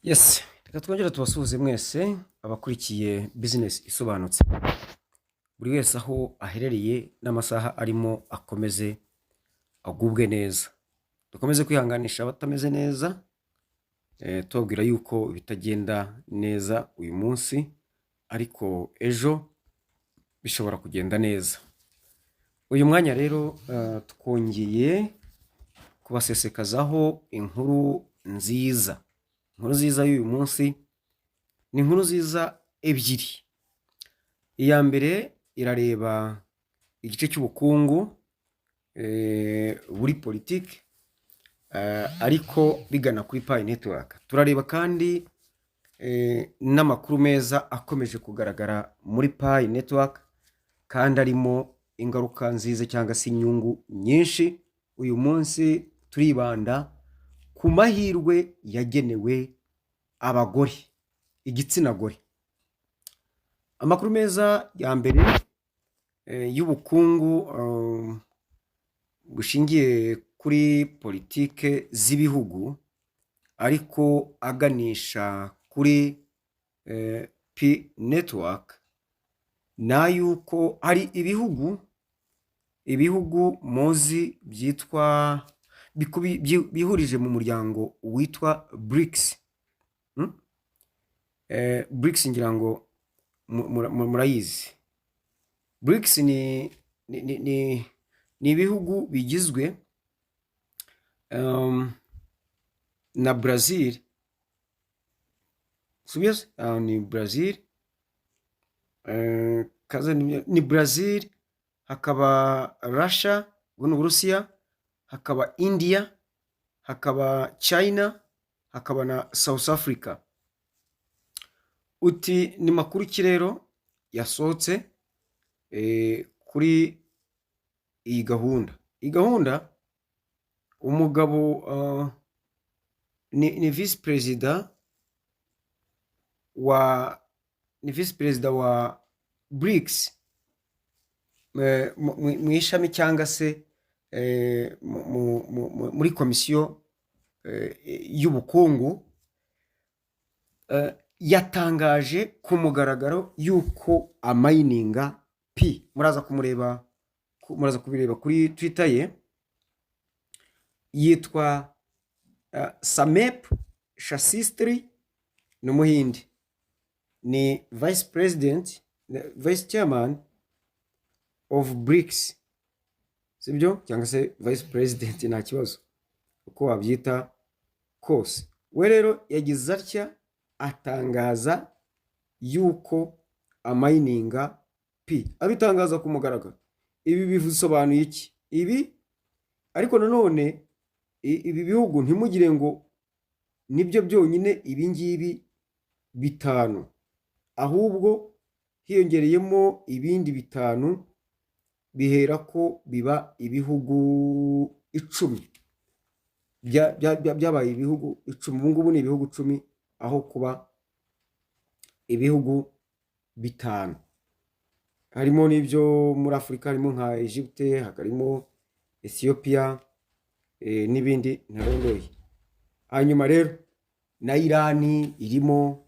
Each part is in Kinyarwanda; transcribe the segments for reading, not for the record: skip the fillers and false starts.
Yes, reka twongere tubasuhuze mwese abakurikiye business isobanutse. Buri wese aho aherereye n'amasaha arimo akomeze agubwe neza. Dukomeze kwihanganisha abatameze neza, tubabwira yuko bitagenda neza uyu munsi, ariko ejo bishobora kugenda neza. Uyu mwanya rero twongeye kubasesekazaho inkuru nziza. Inkuru nziza y'uyu munsi ni inkuru nziza ebyiri. Iya mbere irareba igice cy'ubukungu buri politiki, ariko bigana kuri Pi Network. Turareba kandi n'amakuru meza akomeje kugaragara muri Pi Network, kandi arimo ingaruka nziza cyangwa se inyungu nyinshi. Uyu munsi turibanda ku mahirwe yagenewe abagore, igitsina gore. Amakuru meza ya mbere y'ubukungu bushingiye kuri politike z'ibihugu, ariko aganisha kuri Pi Network, na yuko hari ibihugu muzi byitwa bihurije mu muryango witwa BRICS. BRICS ngira ngo murayizi. BRICS ni ibihugu bigizwe na Brazil. Subiye ni Brazil, ni Brazil, hakaba Russia, Uburusiya, hakaba India, hakaba China, hakaba na South Africa. Uti ni makuru ki rero yasohotse kuri iyi gahunda. Iyi gahunda umugabo ni vice perezida wa BRICS mu ishami cyangwa se muri komisiyo y'ubukungu, yatangaje ku mugaragaro yuko amayininga Pi, muraza kubireba kuri Twitter ye, yitwa Samep Shasistri, ni umuhindi, ni vice chairman of BRICS, sibyo cyangwa se vice president, nta kibazo uko wabyita kose. We rero yagize atya atangaza yuko amayininga Pi, abitangaza ku mugaragaro. Ibi bisobanuye iki? Ibi ariko nanone ibi bihugu ntimugire ngo nibyo byonyine ibi ngibi bitanu, ahubwo hiyongereyemo ibindi bitanu, bihera ko biba ibihugu 10. Byabaye ibihugu 10. Ubu ngubu ni ibihugu 10 aho kuba ibihugu 5. Harimo n'ibyo muri Afurika, harimo nka Egypte, harimo Ethiopia, n'ibindi ntarondoye. Hanyuma rero na Iran irimo,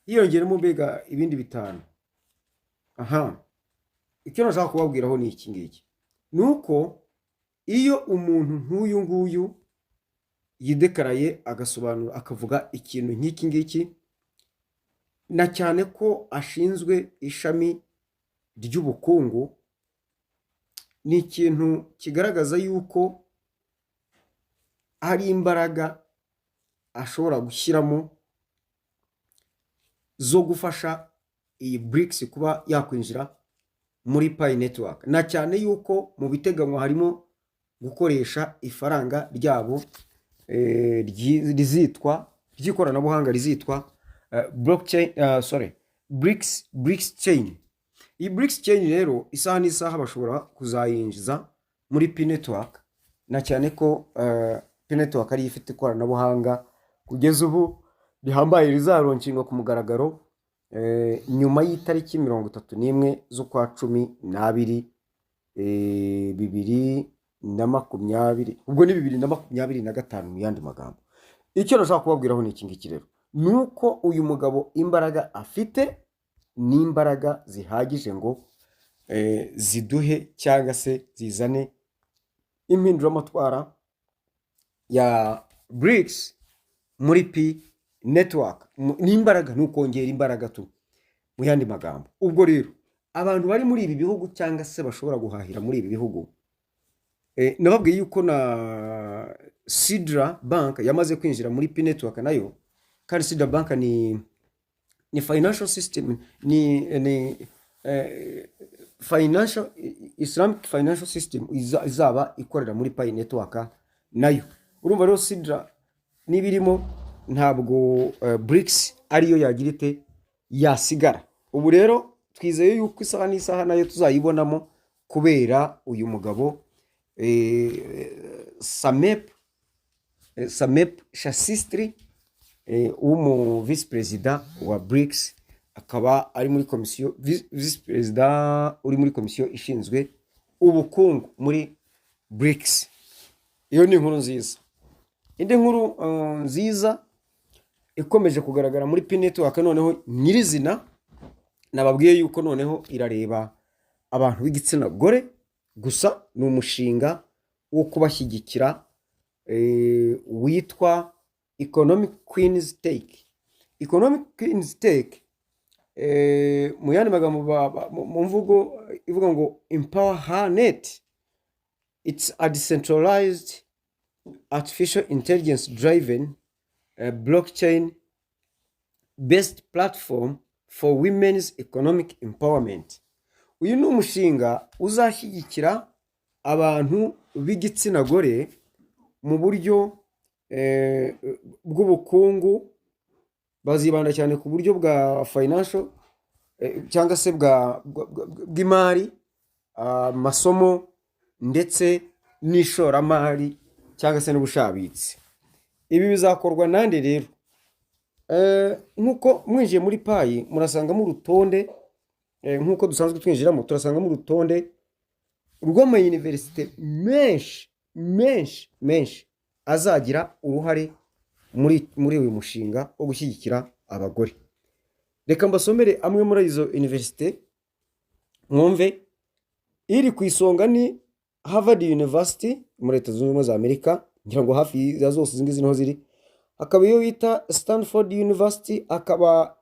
hiyongeremo mbega ibindi 5. Icyo nashaka kubabwiraho ni iki ngiki, nuko iyo umuntu nk'uyu nguyu yidekaraye agasobanura akavuga ikintu nk'iki ngiki, na cyane ko ashinzwe ishami ry'ubukungu, ni ikintu kigaragaza yuko hari imbaraga ashobora gushyiramo zo gufasha iyi BRICS kuba yakwinjira muri Pi Network, na cyane yuko mu biteganywa harimo gukoresha ifaranga ryabo ry'ikoranabuhanga rizitwa blockchain, BRICS chain. Iyi BRICS chain rero isaha n'isaha bashobora kuzayinjiza muri Pi Network, na cyane ko Pi Network ari ifite ikoranabuhanga kugeza ubu rihambaye, rizaronshinga ku mugaragaro nyuma y'itariki 31 z'ukwa 12 2020. Ubwo ni 2025 mu yandi magambo. Icyo nashaka kubabwiraho ni iki ngiki rero, nuko uyu mugabo imbaraga afite n'imbaraga zihagije ngo ziduhe cyangwa se zizane impinduramatwara ya BRICS muri P network. N'imbaraga nukongera imbaraga tu mu yandi magambo. Ubwo rero abantu bari muri ibi bihugu cyangwa se bashobora guhahira muri ibi bihugu, nababwiye yuko na Sidra Bank yamaze kwinjira muri P network nayo, kandi Sidra Bank ni financial system, ni financial Islamic financial system izaba ikorera muri P network nayo. Urumva rero Sidra nibirimo ntabwo BRICS ariyo yagira ite yasigara. Ubu rero twizeye yuko isaha n'isaha nayo tuzayibonamo kubera uyu mugabo Samep Shasistri, umu vice president wa BRICS, akaba ari muri komisiyo, vice president uri muri komisiyo ishinzwe ubukungu muri BRICS. Iyo ni inkuru nziza. Indi nkuru nziza ikomeje kugaragara muri P network noneho nyirizina, nababwiye yuko noneho irareba abantu b'igitsina gore gusa. Ni umushinga wo kubashyigikira witwa Economic Queen's Take. Economic Queen's Take mu yandi magambo mu mvugo ivuga ngo Empower Her Net. It's a decentralized artificial intelligence driven blockchain based platform for women's economic empowerment. Uyu ni umushinga uzashyigikira abantu b'igitsina gore mu buryo bw'ubukungu. Bazibanda cyane ku buryo bwa financial cyangwa se bw'imari, masomo ndetse n'ishoramari cyangwa se n'ubushabitsi. Ibi bizakorwa nande rero? Nkuko mwinjiye muri payi murasangamo urutonde, nkuko dusanzwe twinjiramo turasangamo urutonde rw'ama university menshi azagira uruhare muri uyu mushinga wo gushyigikira abagore. Reka mbasomere amwe muri izo university mwumve. Iri ku isonga ni Harvard University muri Leta Zunze Ubumwe za Amerika, ngira ngo hafi ya zose zingizi niho ziri. Akaba iyo yita Stanford University, akaba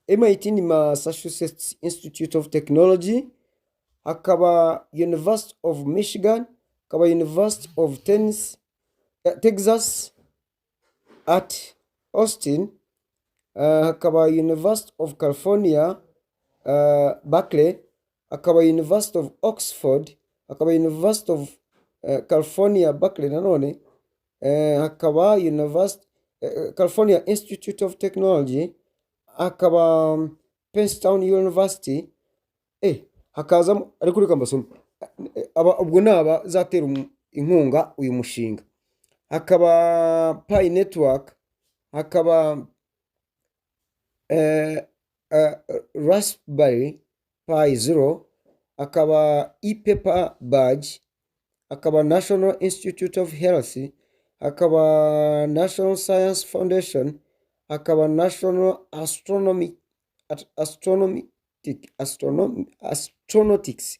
MIT ni Massachusetts Institute of Technology, akaba University of Michigan, akaba University of Texas at Austin, akaba University of California Berkeley, akaba University of Oxford, akaba University of California Berkeley nanone, akaba University California Institute of Technology, akaba Penstown University. Hakaza ariko reka mbasome ubwo naba zatera inkunga uyu mushinga. Hakaba Pi Network, hakaba Raspberry Pi Zero, hakaba ePaper Badge, hakaba National Institute of Health, hakaba National Science Foundation, hakaba National Astronautics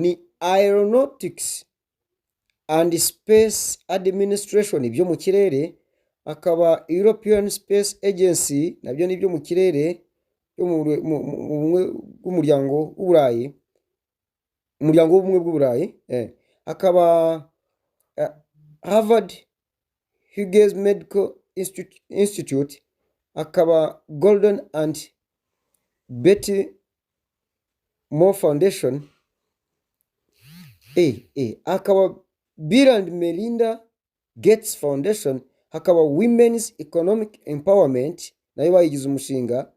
ni Aeronautics and Space Administration, ibyo mu kirere. Akaba European Space Agency, nabyo nibyo mu kirere bw'umuryango w'Uburayi, umuryango w'ubumwe bw'Uburayi. Akaba Harvard Hughes Medical Institute, akaba Golden and Betty Moore Foundation, akaba Bill and Melinda Gates Foundation, hakaba Women's Economic Empowerment nayo bayigize umushinga,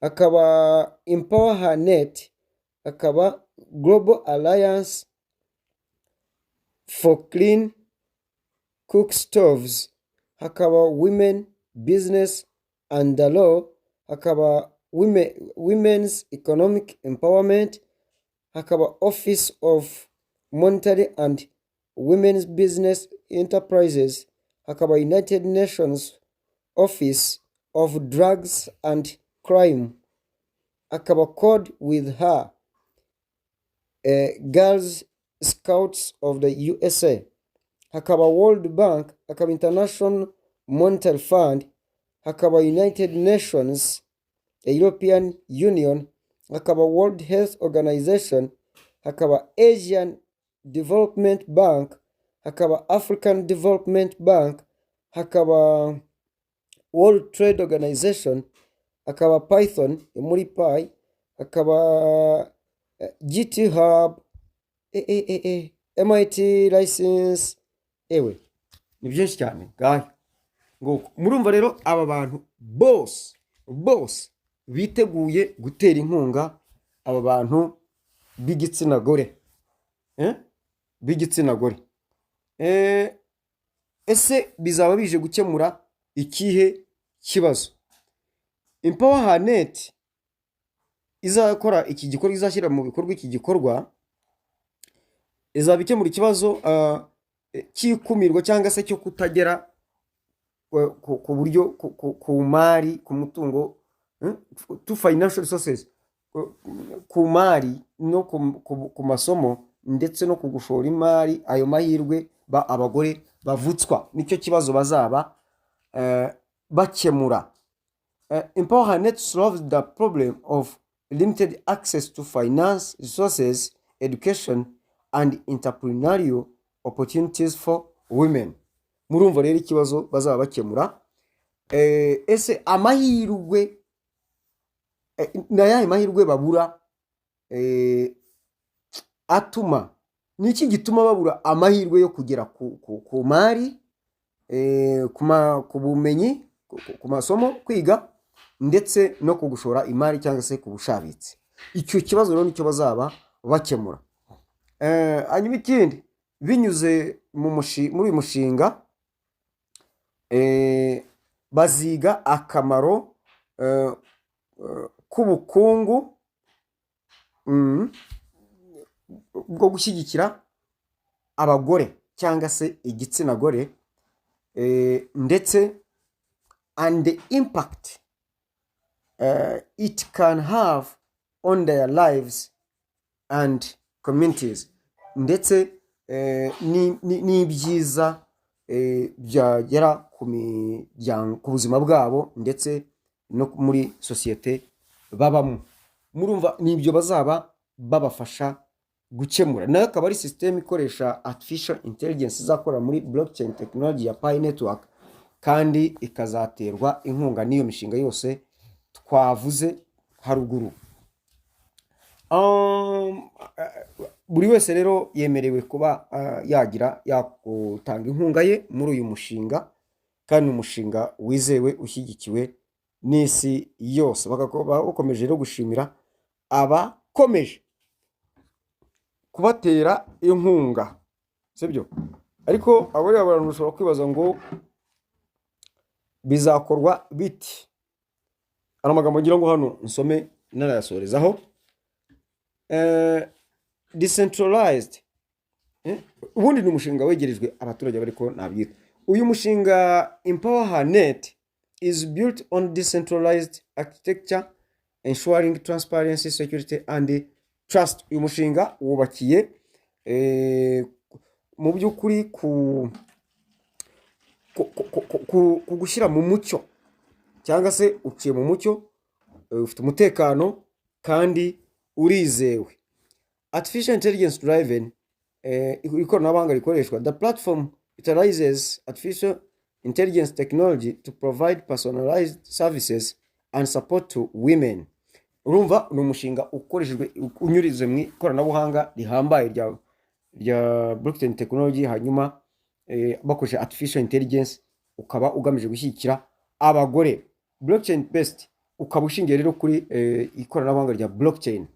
akaba Empower Her Net, akaba Global Alliance for Clean Cook Stoves, hakaba Women Business and the Law, hakaba Women's Economic Empowerment, hakaba Office of Monetary and Women's Business Enterprises, hakaba United Nations Office of Drugs and Crime, hakaba Code with Her, Girls Scouts of the USA, hakaba World Bank, hakaba International Monetary Fund, hakaba United Nations, European Union, hakaba World Health Organization, hakaba Asian Development Bank, hakaba African Development Bank, hakaba World Trade Organization, hakaba Python muri Pi, hakaba GT Hub, MIT license, ewe ni byinshi cyane gahe ngo murumva rero aba bantu bose biteguye gutera inkunga aba bantu b'igitsina gore b'igitsina gore. Ese bizaba bije gukemura ikihe kibazo? Empowernet izakora iki gikorwa, izashyira mu bikorwa iki gikorwa, izaba ikemura ikibazo cy'ikumirwa cyangwa se cyo kutagera ku buryo ku mari, ku mutungo, to financial resources, ku mari no ku masomo ndetse no kugushora imari, ayo mahirwe abagore bavutswa, nicyo kibazo bazaba bakemura. Empowernet solves the problem of limited access to finance, resources, education and entrepreneurial opportunities for women. Murumva rero ikibazo bazaba bakemura. Ese amahirwe nayahe mahirwe babura atuma, niki gituma babura amahirwe yo kugera ku mari, ku bumenyi, ku masomo, kwiga ndetse no kugushora imari cyangwa se ku bushabitsi? Icyo kibazo rero nicyo bazaba bakemura. Hanyuma ikindi, binyuze muri uyu mushinga baziga akamaro k'ubukungu bwo gushyigikira abagore cyangwa se igitsina gore, ndetse and the impact it can have on their lives and communities, ndetse n'ibyiza byagera ku buzima bwabo ndetse no muri sosiyete babamo. Murumva nibyo bazaba babafasha gukemura. Nayo akaba ari system ikoresha artificial intelligence izakora muri blockchain technology ya Pi network, kandi ikazaterwa inkunga n'iyo mishinga yose twavuze haruguru. Buri wese rero yemerewe kuba yakutanga inkunga ye muri uyu mushinga, kandi umushinga wizewe ushyigikiwe n'isi yose. Bakomeje rero gushimira abakomeje kubatera inkunga, sibyo? Ariko abo rero abantu bashobora kwibaza ngo bizakorwa biti. Ano magambo ngira ngo hano nsome narayasorezaho. Decentralized, ubundi ni umushinga wegerejwe abaturage, bariko nabyita. Uyu mushinga Empowernet is built on decentralized architecture ensuring transparency, security and trust. Uyu mushinga wubakiye mu by'ukuri ku gushyira mu mucyo, cyangwa se uciye mu mucyo, ufite umutekano kandi urizewe. Artificial intelligence driven, ikoranabuhanga rikoreshwa. The platform utilizes artificial intelligence technology to provide personalized services and support to women. Urumva ni umushinga ukoreshejwe unyurize mu ikoranabuhanga rihambaye rya blockchain technology, hanyuma bakoresha artificial intelligence, ukaba ugamije gushyigikira abagore. Blockchain based, ukaba ushingiye rero kuri ikoranabuhanga rya blockchain.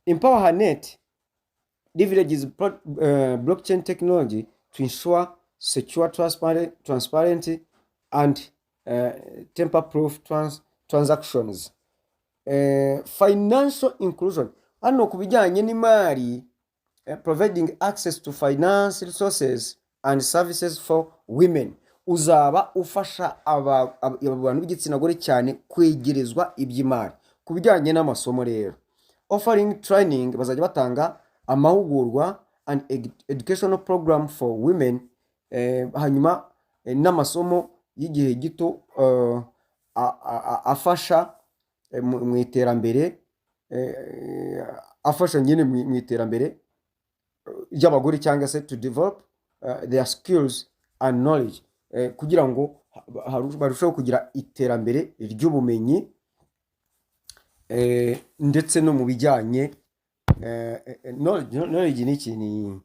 Empowernet leverages blockchain technology to ensure secure, transparent and tamper-proof transactions. Financial inclusion, hano kubijyanye n'imari, providing access to finance resources and services for women. uzaba ufasha abantu b'igitsina gore cyane kwegerezwa iby'imari ku bijyanye n'amasomo rero. Offering training, bazajya batanga amahugurwa and educational program for women, hanyuma n'amasomo y'igihe gito afasha mu iterambere, afasha nyine mu iterambere ry'abagore cyangwa se to develop their skills and knowledge, kugira ngo barusheho kugira iterambere ry'ubumenyi ndetse no mu bijyanye knowledge ni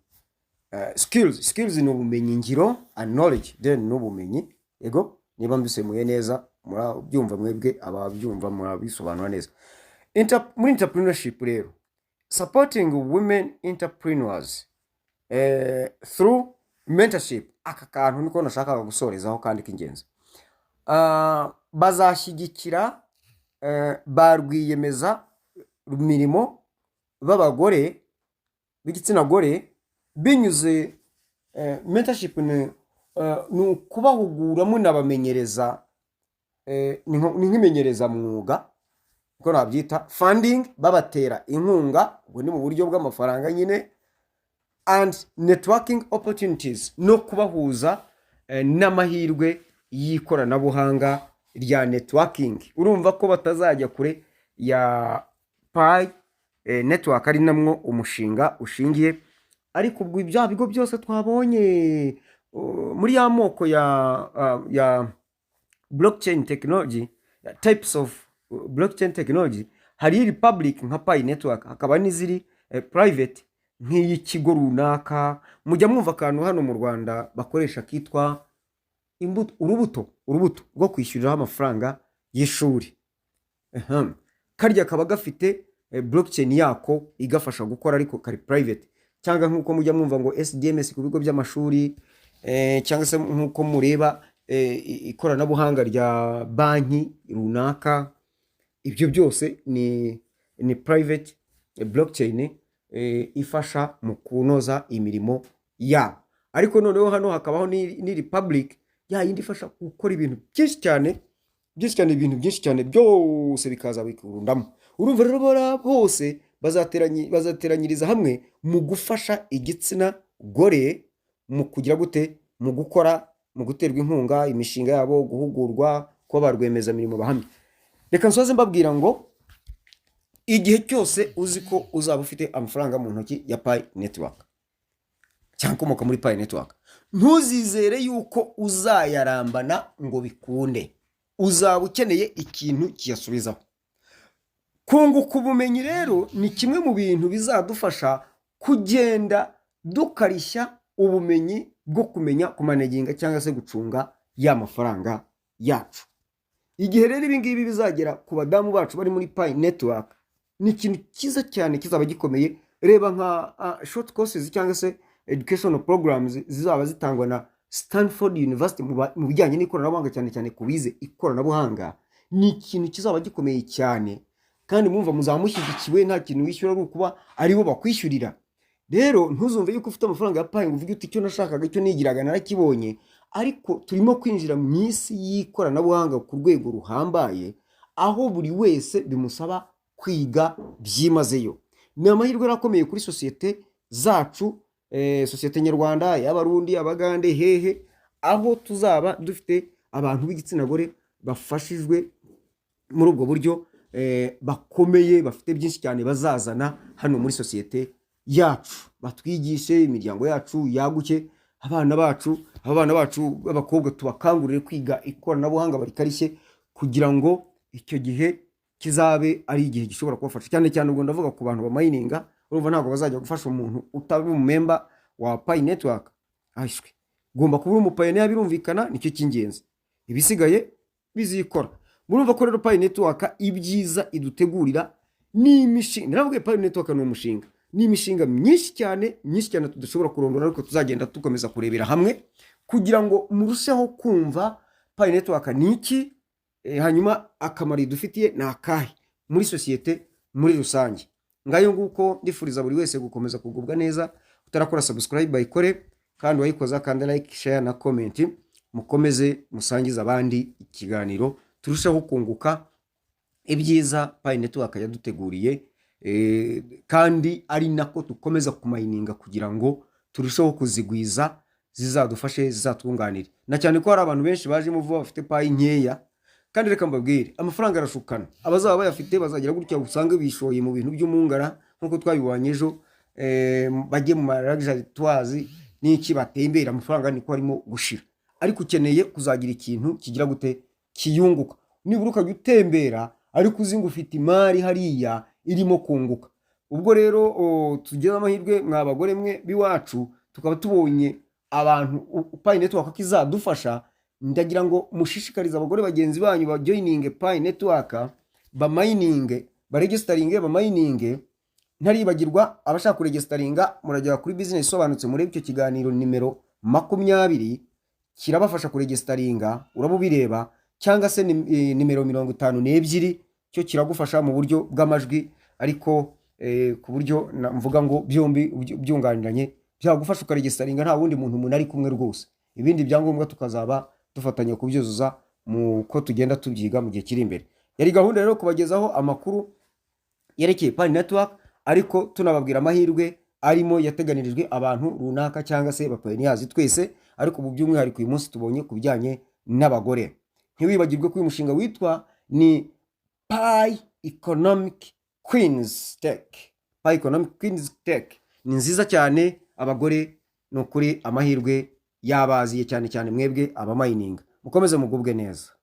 skills ni ubumenyi ngiro, and knowledge then n'ubumenyi. Yego, niba mbisemuye neza murabyumva mwebwe, ababyumva murabisobanura neza. Muri entrepreneurship rero, supporting women entrepreneurs through mentorship, aka kantu niko nashakaga gusorezaho kandi k'ingenzi. Bazashyigikira ba rwiyemeza mirimo b'abagore b'igitsina gore binyuze mentorship, ni ukubahugura munabamenyereza, ni nk'imenyereza mwuga uko nabyita. Funding, babatera inkunga, ubwo ni mu buryo bw'amafaranga nyine. And networking opportunities, no kubahuza n'amahirwe y'ikoranabuhanga rya networking. Urumva ko batazajya kure ya Pi network ari namwo umushinga ushingiye. Ariko ubwo ibya bigo byose twabonye muri ya moko ya blockchain technology, types of blockchain technology, hari public nka Pi network, hakaba n'iziri private nk'iyikigo runaka. Mujya mwumva akantu hano mu Rwanda bakoresha kitwa urubuto rwo kwishyuriraho amafaranga y'ishuri. Karya kaba gafite blockchain yako igafasha gukora, ariko kari private. Cyangwa nk'uko mujya mwumva ngo SDMS ku bigo by'amashuri, cyangwa se nk'uko mureba ikoranabuhanga rya banki runaka. Ibyo byose ni private blockchain ifasha mu kunoza imirimo yabo. Ariko noneho hano hakabaho ni republic ya yindi ifasha gukora ibintu byinshi cyane, ibintu byinshi cyane byose bikaza bikurundamo. Urumva rero bose bazateranyiriza hamwe mu gufasha igitsina gore mu kugira gute, mu gukora, mu guterwa inkunga imishinga yabo, guhugurwa, kuba barwemeza mirimo bahamye. Reka nsoze mbabwira ngo igihe cyose uzi ko uzaba ufite amafaranga mu ntoki ya Pi network cyangwa ukomoka muri Pi network, ntuzizere yuko uzayarambana ngo bikunde. Uzaba ukeneye ikintu kiyasubizaho. Kunguka ubumenyi rero ni kimwe mu bintu bizadufasha kugenda dukarishya ubumenyi bwo kumenya kumaneginga cyangwa se gucunga ya mafaranga yacu. Igihe rero ibi ngibi bizagera ku badamu bacu bari muri Pi network, ni ikintu cyiza cyane kizaba gikomeye. Reba nka short courses cyangwa se educational programs zizaba zitangwa na Stanford University mu bijyanye n'ikoranabuhanga, cyane ku bize ikoranabuhanga. Ni ikintu kizaba gikomeye cyane, kandi mwumva muzamushyigikiwe, nta kintu wishyura ari ukuba ari bo bakwishyurira. Rero ntuzumve yuko ufite amafaranga ya Pi ngo uvuge uti icyo nashakaga, icyo nigiraga narakibonye. Ariko turimo kwinjira mu isi y'ikoranabuhanga ku rwego ruhambaye, aho buri wese bimusaba kwiga byimazeyo. Ni amahirwe akomeye kuri sosiyete zacu, sosiyete nyarwanda, y'abarundi, abagande, hehe, aho tuzaba dufite abantu b'igitsina gore bafashijwe muri ubwo buryo, bakomeye, bafite byinshi cyane bazazana hano muri sosiyete yacu, batwigishe, imiryango yacu yaguke, abana bacu b'abakobwa tubakangurire kwiga ikoranabuhanga barikarishye, kugira ngo icyo gihe kizabe ari igihe gishobora kubafasha. Cyane ubwo ndavuga ku bantu bamayininga. Urumva ntabwo bazajya gufasha umuntu utari umumemba wa Pi network. Ashwe, ugomba kuba umupayiniya, birumvikana, nicyo cy'ingenzi. Ibisigaye bizikora. Murumva ko rero Pi network ibyiza idutegurira ni imishinga. Naravuga Pi network ni umushinga, ni imishinga myinshi cyane tudashobora kurondora, ariko tuzagenda tukomeza kurebera hamwe kugira ngo murusheho kumva Pi network ni iki, hanyuma akamaro dufitiye ni akahe muri sosiyete muri rusange. Ngayo nguko ndifuriza buri wese gukomeza kugubwa neza. Utarakora subscribe bayikore, kandi wayikoza kandi like, share na comment. mukomeze musangize abandi ikiganiro turushaho kunguka ibyiza Pi Network yaduteguriye, kandi ari nako dukomeza kumayininga kugira ngo turusheho kuzigwiza zizadufashe zizatwunganire, na cyane ko hari abantu benshi baje muvuga bafite Pi nkeya. Kandi reka mbabwire amafaranga arashukana, abazaba bayafite bazagira gutya usanga bishoye mu bintu by'umungara nkuko twabibonye ejo, bajye mu luxury tours n'iki batembera, amafaranga niko arimo gushira, ariko ukeneye kuzagira ikintu kigira gute kiyunguka. Nibura ukajya utembera ariko uzinga ufite imari hariya irimo kunguka. Ubwo rero tugira amahirwe mwabagore mwe biwacu tukaba tubonye abantu Pi Network kizadufasha. Ndagira ngo mushishikarize abagore bagenzi banyu ba joining Pi Network, ba mining, ba registering, ba mining. Ntaribagirwa abashaka kuregisteringa murajya kuri business sobanutse muri icyo kiganiro nimero 20 kirabafasha kuregisteringa, urabubireba, cyangwa se nimero 52 cyo kiragufasha mu buryo bw'amajwi, ariko ku buryo mvuga ngo byombi byunganiranye byagufasha ukaregisteringa nta wundi muntu umuntu ari kumwe rwose. Ibindi byangombwa tukazaba dufatanya kubyuzuza mu ko tugenda tubyiga mu gihe kiri imbere. Yari gahunda rero kubagezaho amakuru yerekeye Pi Network, ariko tunababwira amahirwe arimo yateganirijwe abantu runaka cyangwa se bapayiniyazi twese, ariko mu by'umwihariko uyu munsi tubonye kubijyanye n'abagore. Ntiwibagirwe ko uyu mushinga witwa ni Pi Economic Queens Tech. Pi Economic Queens Tech ni nziza cyane, abagore no kuri amahirwe yabaziye cyane cyane mwebwe abamayininga. Mukomeze mugubwe neza.